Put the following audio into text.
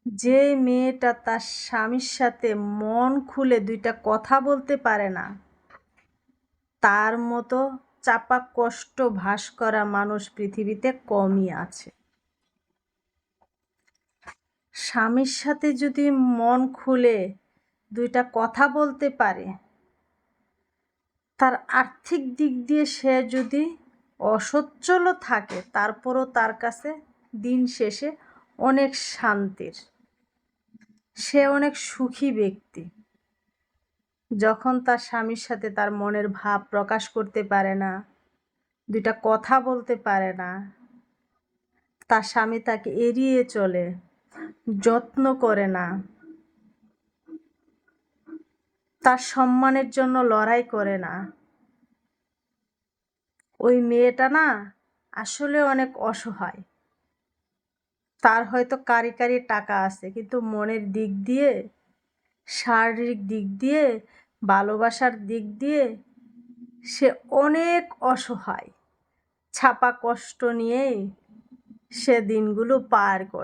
যে মেয়েটা তার স্বামীর সাথে মন খুলে দুইটা কথা বলতে পারে না, তার মতো চাপা কষ্ট ভাস করা মানুষ পৃথিবীতে কমই আছে। স্বামীর সাথে যদি মন খুলে দুইটা কথা বলতে পারে, তার আর্থিক দিক দিয়ে সে যদি অসচ্ছলও থাকে, তারপরও তার কাছে দিন শেষে অনেক শান্তির, সে অনেক সুখী ব্যক্তি। যখন তার স্বামীর সাথে তার মনের ভাব প্রকাশ করতে পারে না, দুইটা কথা বলতে পারে না, তার স্বামী তাকে এড়িয়ে চলে, যত্ন করে না, তার সম্মানের জন্য লড়াই করে না, ওই মেয়েটা না আসলে অনেক অসহায়। তার হয়তো কারি কারি টাকা আছে, কিন্তু মনের দিক দিয়ে, শারীরিক দিক দিয়ে, ভালোবাসার দিক দিয়ে সে অনেক অসহায়। ছাপা কষ্ট নিয়েই সে দিনগুলো পার করে।